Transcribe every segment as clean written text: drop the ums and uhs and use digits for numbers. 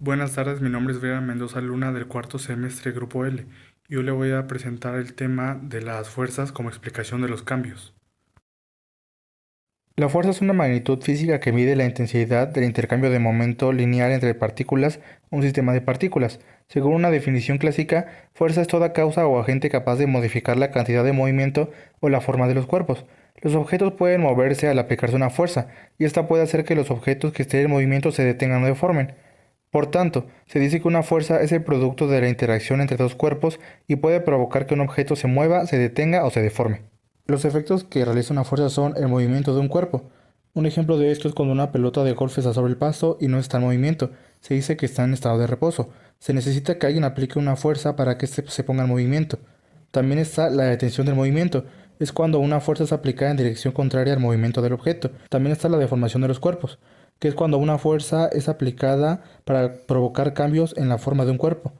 Buenas tardes, mi nombre es Vera Mendoza Luna del cuarto semestre Grupo L. Y hoy le voy a presentar el tema de las fuerzas como explicación de los cambios. La fuerza es una magnitud física que mide la intensidad del intercambio de momento lineal entre partículas o un sistema de partículas. Según una definición clásica, fuerza es toda causa o agente capaz de modificar la cantidad de movimiento o la forma de los cuerpos. Los objetos pueden moverse al aplicarse una fuerza, y esta puede hacer que los objetos que estén en movimiento se detengan o deformen. Por tanto, se dice que una fuerza es el producto de la interacción entre dos cuerpos y puede provocar que un objeto se mueva, se detenga o se deforme. Los efectos que realiza una fuerza son el movimiento de un cuerpo. Un ejemplo de esto es cuando una pelota de golf está sobre el pasto y no está en movimiento. Se dice que está en estado de reposo. Se necesita que alguien aplique una fuerza para que éste se ponga en movimiento. También está la detención del movimiento. Es cuando una fuerza es aplicada en dirección contraria al movimiento del objeto. También está la deformación de los cuerpos, que es cuando una fuerza es aplicada para provocar cambios en la forma de un cuerpo.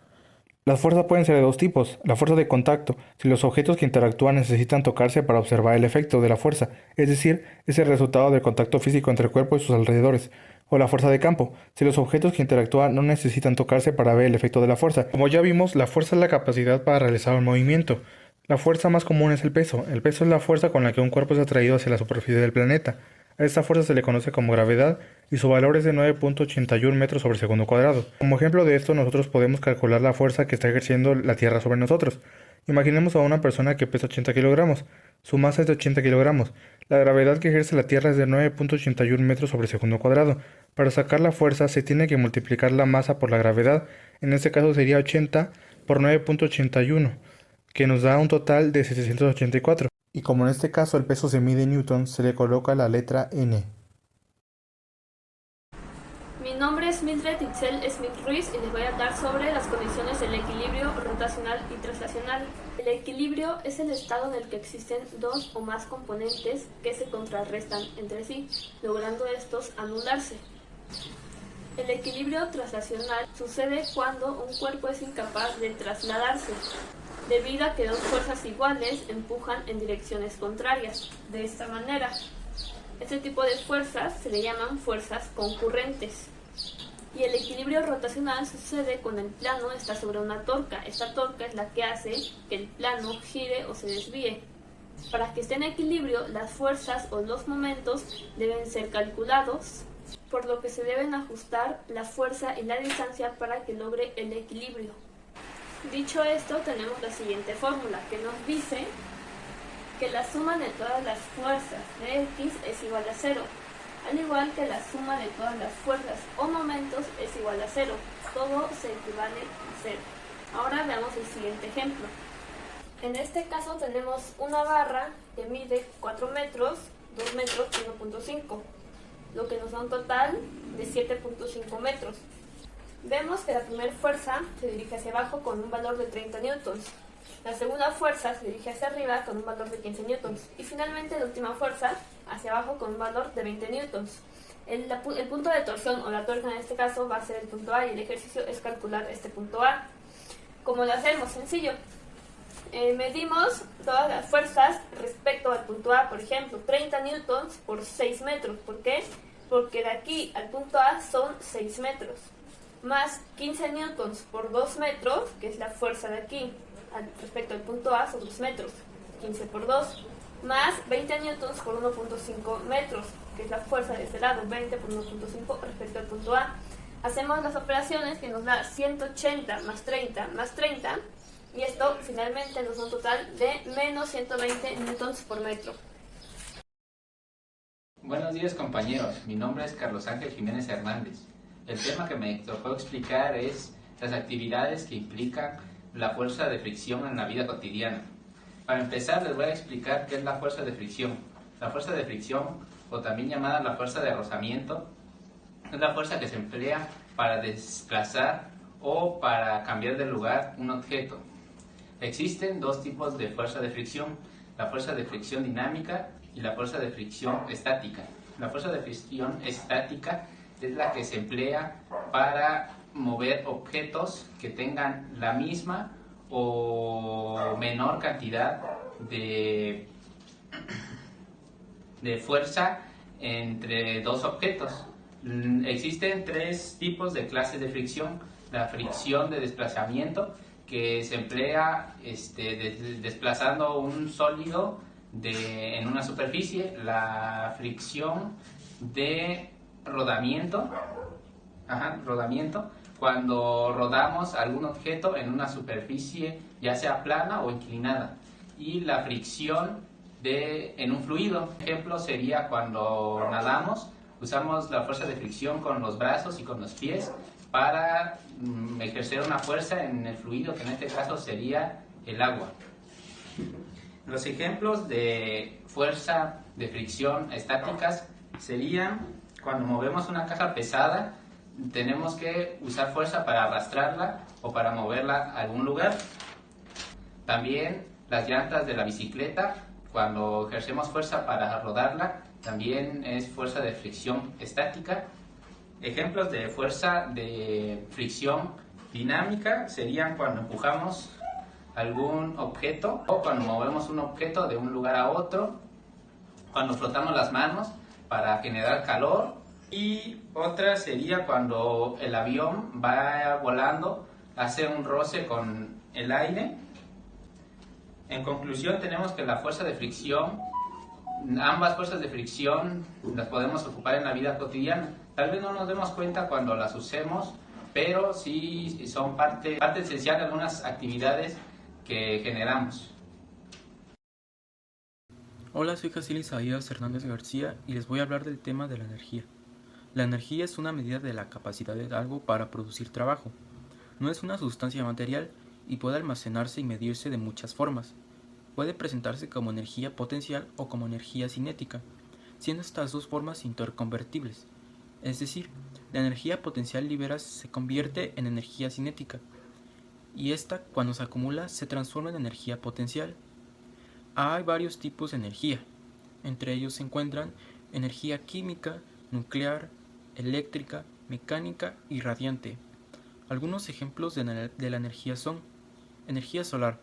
Las fuerzas pueden ser de dos tipos. La fuerza de contacto, si los objetos que interactúan necesitan tocarse para observar el efecto de la fuerza, es decir, es el resultado del contacto físico entre el cuerpo y sus alrededores. O la fuerza de campo, si los objetos que interactúan no necesitan tocarse para ver el efecto de la fuerza. Como ya vimos, la fuerza es la capacidad para realizar un movimiento. La fuerza más común es el peso. El peso es la fuerza con la que un cuerpo es atraído hacia la superficie del planeta. A esta fuerza se le conoce como gravedad y su valor es de 9.81 metros sobre segundo cuadrado. Como ejemplo de esto, nosotros podemos calcular la fuerza que está ejerciendo la Tierra sobre nosotros. Imaginemos a una persona que pesa 80 kilogramos. Su masa es de 80 kilogramos. La gravedad que ejerce la Tierra es de 9.81 metros sobre segundo cuadrado. Para sacar la fuerza se tiene que multiplicar la masa por la gravedad. En este caso sería 80 por 9.81, que nos da un total de 784. Y como en este caso el peso se mide en newtons, se le coloca la letra N. Mi nombre es Mildred Itzel Smith Ruiz y les voy a hablar sobre las condiciones del equilibrio rotacional y traslacional. El equilibrio es el estado en el que existen dos o más componentes que se contrarrestan entre sí, logrando estos anularse. El equilibrio traslacional sucede cuando un cuerpo es incapaz de trasladarse, debido a que dos fuerzas iguales empujan en direcciones contrarias. De esta manera, este tipo de fuerzas se le llaman fuerzas concurrentes. Y el equilibrio rotacional sucede cuando el plano está sobre una torca. Esta torca es la que hace que el plano gire o se desvíe. Para que esté en equilibrio, las fuerzas o los momentos deben ser calculados, por lo que se deben ajustar la fuerza y la distancia para que logre el equilibrio. Dicho esto, tenemos la siguiente fórmula que nos dice que la suma de todas las fuerzas de X es igual a 0, al igual que la suma de todas las fuerzas o momentos es igual a 0. Todo se equivale a 0. Ahora veamos el siguiente ejemplo. En este caso tenemos una barra que mide 4 metros, 2 metros y 1.5, lo que nos da un total de 7.5 metros. Vemos que la primera fuerza se dirige hacia abajo con un valor de 30 newtons. La segunda fuerza se dirige hacia arriba con un valor de 15 newtons. Y finalmente la última fuerza hacia abajo con un valor de 20 newtons. El punto de torsión, o la tuerca en este caso, va a ser el punto A y el ejercicio es calcular este punto A. ¿Cómo lo hacemos? Sencillo. Medimos todas las fuerzas respecto al punto A. Por ejemplo, 30 newtons por 6 metros. ¿Por qué? Porque de aquí al punto A son 6 metros. Más 15 newtons por 2 metros, que es la fuerza de aquí respecto al punto A, son 2 metros, 15 por 2, más 20 newtons por 1.5 metros, que es la fuerza de este lado, 20 por 1.5 respecto al punto A. Hacemos las operaciones que nos da 180 más 30, y esto finalmente nos da un total de menos 120 newtons por metro. Buenos días, compañeros, mi nombre es Carlos Ángel Jiménez Hernández. El tema que me tocó explicar es las actividades que implican la fuerza de fricción en la vida cotidiana. Para empezar, les voy a explicar qué es la fuerza de fricción. La fuerza de fricción, o también llamada la fuerza de rozamiento, es la fuerza que se emplea para desplazar o para cambiar de lugar un objeto. Existen dos tipos de fuerza de fricción: la fuerza de fricción dinámica y la fuerza de fricción estática. La fuerza de fricción estática es la que se emplea para mover objetos que tengan la misma o menor cantidad de fuerza entre dos objetos. Existen tres tipos de clases de fricción. La fricción de desplazamiento, que se emplea desplazando un sólido en una superficie. La fricción de rodamiento, rodamiento, cuando rodamos algún objeto en una superficie ya sea plana o inclinada. Y la fricción en un fluido. Ejemplo sería cuando nadamos, usamos la fuerza de fricción con los brazos y con los pies para ejercer una fuerza en el fluido, que en este caso sería el agua. Los ejemplos de fuerza de fricción estáticas serían cuando movemos una caja pesada, tenemos que usar fuerza para arrastrarla o para moverla a algún lugar. También las llantas de la bicicleta, cuando ejercemos fuerza para rodarla, también es fuerza de fricción estática. Ejemplos de fuerza de fricción dinámica serían cuando empujamos algún objeto o cuando movemos un objeto de un lugar a otro, cuando frotamos las manos para generar calor, y otra sería cuando el avión va volando, hace un roce con el aire. En conclusión, tenemos que la fuerza de fricción, ambas fuerzas de fricción las podemos ocupar en la vida cotidiana. Tal vez no nos demos cuenta cuando las usemos, pero sí son parte esencial de algunas actividades que generamos. Hola, soy Jaciel Isaías Hernández García y les voy a hablar del tema de la energía. La energía es una medida de la capacidad de algo para producir trabajo. No es una sustancia material y puede almacenarse y medirse de muchas formas. Puede presentarse como energía potencial o como energía cinética, siendo estas dos formas interconvertibles. Es decir, la energía potencial liberada se convierte en energía cinética, y esta, cuando se acumula, se transforma en energía potencial. Hay varios tipos de energía. Entre ellos se encuentran energía química, nuclear, eléctrica, mecánica y radiante. Algunos ejemplos de la energía son: energía solar.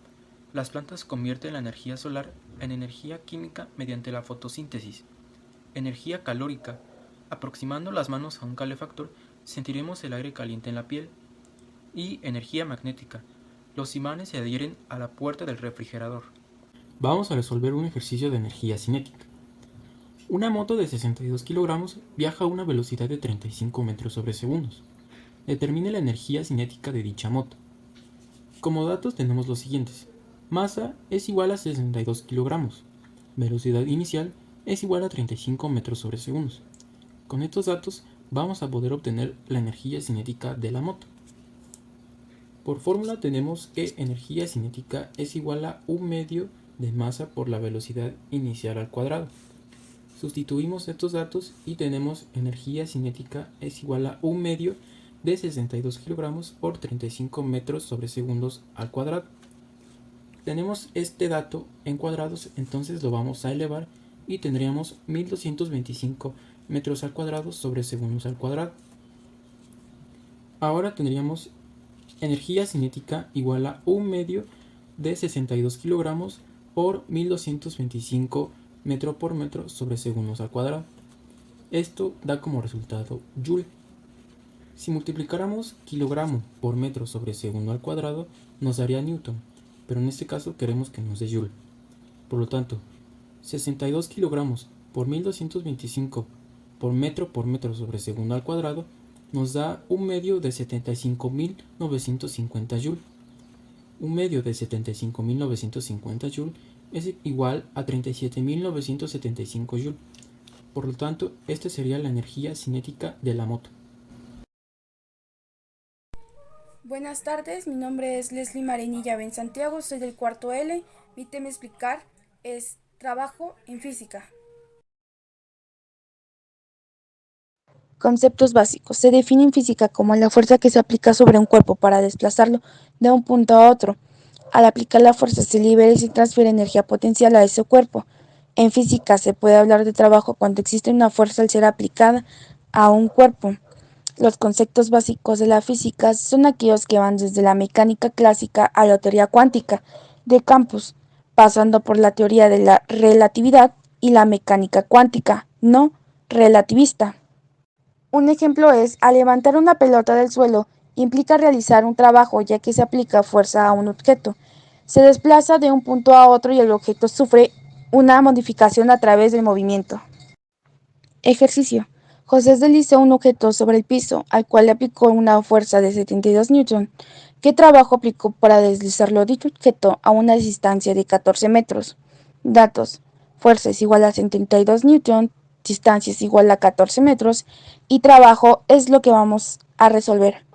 Las plantas convierten la energía solar en energía química mediante la fotosíntesis. Energía calórica. Aproximando las manos a un calefactor, sentiremos el aire caliente en la piel. Y energía magnética. Los imanes se adhieren a la puerta del refrigerador. Vamos a resolver un ejercicio de energía cinética. Una moto de 62 kilogramos viaja a una velocidad de 35 metros sobre segundos. Determine la energía cinética de dicha moto. Como datos tenemos los siguientes. Masa es igual a 62 kilogramos. Velocidad inicial es igual a 35 metros sobre segundos. Con estos datos vamos a poder obtener la energía cinética de la moto. Por fórmula tenemos que energía cinética es igual a 1/2 de masa por la velocidad inicial al cuadrado. Sustituimos estos datos y tenemos energía cinética es igual a 1/2 de 62 kilogramos por 35 metros sobre segundos al cuadrado. Tenemos este dato en cuadrados, entonces lo vamos a elevar y tendríamos 1225 metros al cuadrado sobre segundos al cuadrado. Ahora tendríamos energía cinética igual a 1/2 de 62 kilogramos por 1225 metro por metro sobre segundos al cuadrado. Esto da como resultado joule. Si multiplicáramos kilogramo por metro sobre segundo al cuadrado, nos daría newton, pero en este caso queremos que nos dé joule. Por lo tanto, 62 kilogramos por 1225 por metro sobre segundo al cuadrado nos da 1/2 de 75.950 joule. 1/2 de 75.950 joule es igual a 37.975 joule. Por lo tanto, esta sería la energía cinética de la moto. Buenas tardes, mi nombre es Leslie Marenilla Ben Santiago, soy del cuarto L. Mi tema a explicar es trabajo en física. Conceptos básicos. Se define en física como la fuerza que se aplica sobre un cuerpo para desplazarlo de un punto a otro. Al aplicar la fuerza se libera y se transfiere energía potencial a ese cuerpo. En física se puede hablar de trabajo cuando existe una fuerza al ser aplicada a un cuerpo. Los conceptos básicos de la física son aquellos que van desde la mecánica clásica a la teoría cuántica de campos, pasando por la teoría de la relatividad y la mecánica cuántica no relativista. Un ejemplo es, al levantar una pelota del suelo, implica realizar un trabajo ya que se aplica fuerza a un objeto. Se desplaza de un punto a otro y el objeto sufre una modificación a través del movimiento. Ejercicio. José deslizó un objeto sobre el piso, al cual le aplicó una fuerza de 72 newton. ¿Qué trabajo aplicó para deslizarlo dicho objeto a una distancia de 14 metros? Datos. Fuerza es igual a 72 newton, distancia es igual a 14 metros y trabajo es lo que vamos a resolver.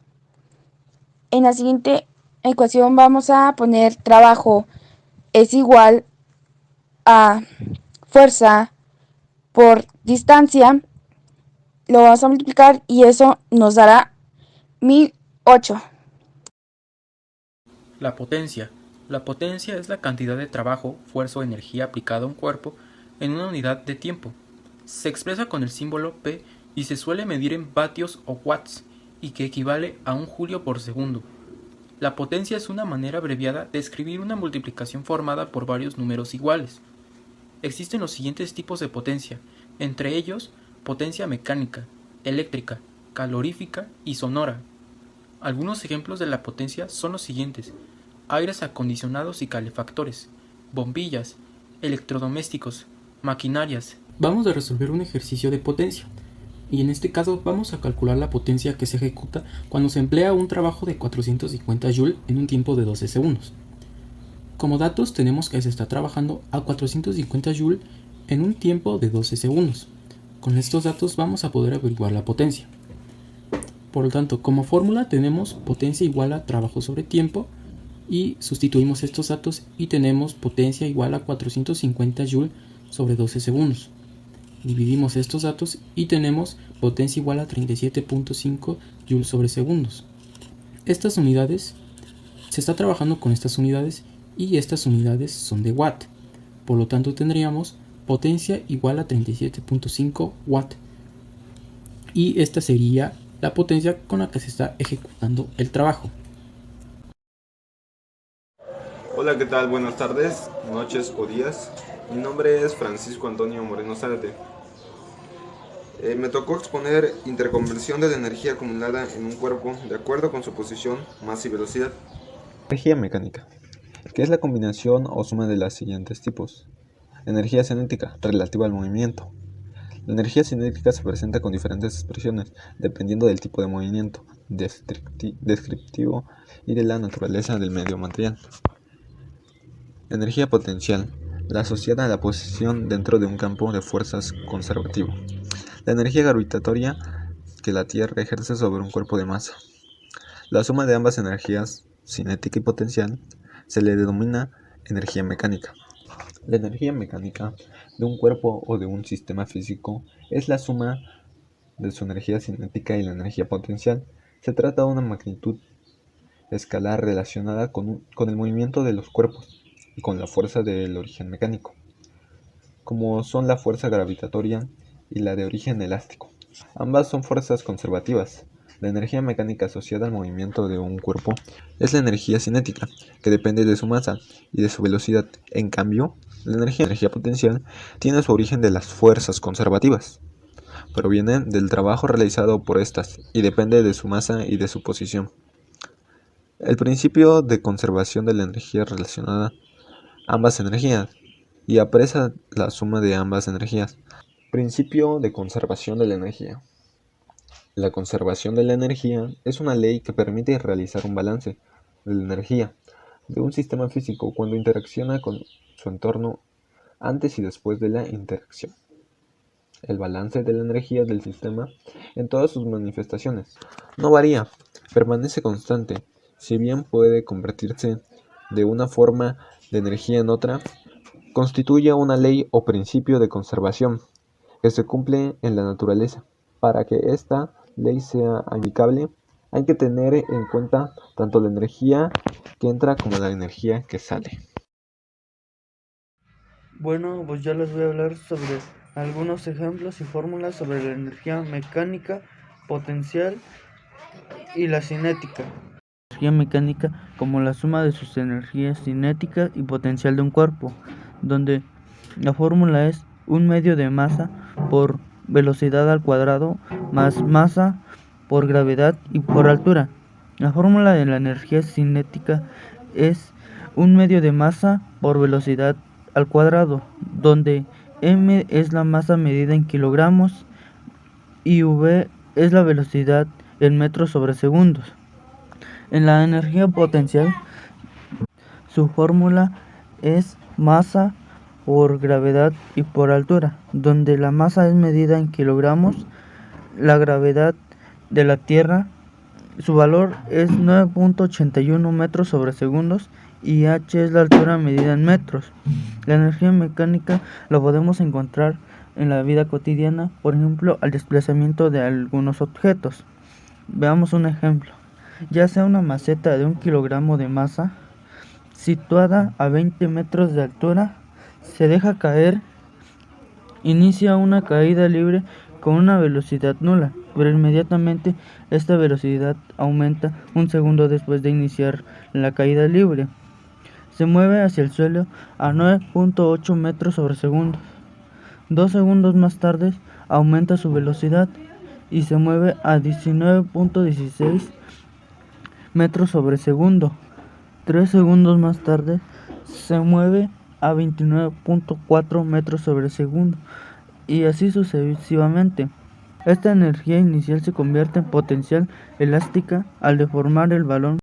En la siguiente ecuación vamos a poner trabajo es igual a fuerza por distancia. Lo vamos a multiplicar y eso nos dará 1008. La potencia. La potencia es la cantidad de trabajo, fuerza o energía aplicada a un cuerpo en una unidad de tiempo. Se expresa con el símbolo P y se suele medir en vatios o watts, y que equivale a un julio por segundo. La potencia es una manera abreviada de escribir una multiplicación formada por varios números iguales. Existen los siguientes tipos de potencia, entre ellos potencia mecánica, eléctrica, calorífica y sonora. Algunos ejemplos de la potencia son los siguientes: aires acondicionados y calefactores, bombillas, electrodomésticos, maquinarias. Vamos a resolver un ejercicio de potencia, y en este caso vamos a calcular la potencia que se ejecuta cuando se emplea un trabajo de 450 Joule en un tiempo de 12 segundos. Como datos tenemos que se está trabajando a 450 Joule en un tiempo de 12 segundos. Con estos datos vamos a poder averiguar la potencia. Por lo tanto, como fórmula tenemos potencia igual a trabajo sobre tiempo y sustituimos estos datos y tenemos potencia igual a 450 Joule sobre 12 segundos. Dividimos estos datos y tenemos potencia igual a 37.5 Joule sobre segundos. Estas unidades, se está trabajando con estas unidades y estas unidades son de watt. Por lo tanto tendríamos potencia igual a 37.5 watt. Y esta sería la potencia con la que se está ejecutando el trabajo. Hola, ¿qué tal? Buenas tardes, noches o días. Mi nombre es Francisco Antonio Moreno Zárate. Me tocó exponer interconversión de la energía acumulada en un cuerpo de acuerdo con su posición, masa y velocidad. Energía mecánica, que es la combinación o suma de los siguientes tipos. Energía cinética, relativa al movimiento. La energía cinética se presenta con diferentes expresiones, dependiendo del tipo de movimiento, descriptivo y de la naturaleza del medio material. Energía potencial, la asociada a la posición dentro de un campo de fuerzas conservativo. La energía gravitatoria que la Tierra ejerce sobre un cuerpo de masa. La suma de ambas energías, cinética y potencial, se le denomina energía mecánica. La energía mecánica de un cuerpo o de un sistema físico es la suma de su energía cinética y la energía potencial. Se trata de una magnitud escalar relacionada con el movimiento de los cuerpos y con la fuerza del origen mecánico, como son la fuerza gravitatoria y la de origen elástico. Ambas son fuerzas conservativas. La energía mecánica asociada al movimiento de un cuerpo es la energía cinética, que depende de su masa y de su velocidad. En cambio, la energía potencial tiene su origen de las fuerzas conservativas. Proviene del trabajo realizado por estas y depende de su masa y de su posición. El principio de conservación de la energía relacionada ambas energías y aprecia la suma de ambas energías. Principio de conservación de la energía. La conservación de la energía es una ley que permite realizar un balance de la energía de un sistema físico cuando interacciona con su entorno antes y después de la interacción. El balance de la energía del sistema en todas sus manifestaciones no varía, permanece constante, si bien puede convertirse de una forma de energía en otra, constituye una ley o principio de conservación que se cumple en la naturaleza. Para que esta ley sea aplicable, hay que tener en cuenta tanto la energía que entra como la energía que sale. Bueno, pues ya les voy a hablar sobre algunos ejemplos y fórmulas sobre la energía mecánica, potencial y la cinética. Energía mecánica como la suma de sus energías cinética y potencial de un cuerpo, donde la fórmula es un medio de masa por velocidad al cuadrado más masa por gravedad y por altura. La fórmula de la energía cinética es un medio de masa por velocidad al cuadrado, donde m es la masa medida en kilogramos y v es la velocidad en metros sobre segundos. En la energía potencial, su fórmula es masa por gravedad y por altura, donde la masa es medida en kilogramos, la gravedad de la Tierra, su valor es 9.81 metros sobre segundos y h es la altura medida en metros. La energía mecánica la podemos encontrar en la vida cotidiana, por ejemplo, al desplazamiento de algunos objetos. Veamos un ejemplo. Ya sea una maceta de 1 kilogramo de masa, situada a 20 metros de altura, se deja caer, inicia una caída libre con una velocidad nula, pero inmediatamente esta velocidad aumenta un segundo después de iniciar la caída libre. Se mueve hacia el suelo a 9.8 metros sobre segundo. 2 segundos más tarde aumenta su velocidad y se mueve a 19.16 metros sobre segundo. 3 segundos más tarde se mueve a 29.4 metros sobre segundo y así sucesivamente. Esta energía inicial se convierte en potencial elástica al deformar el balón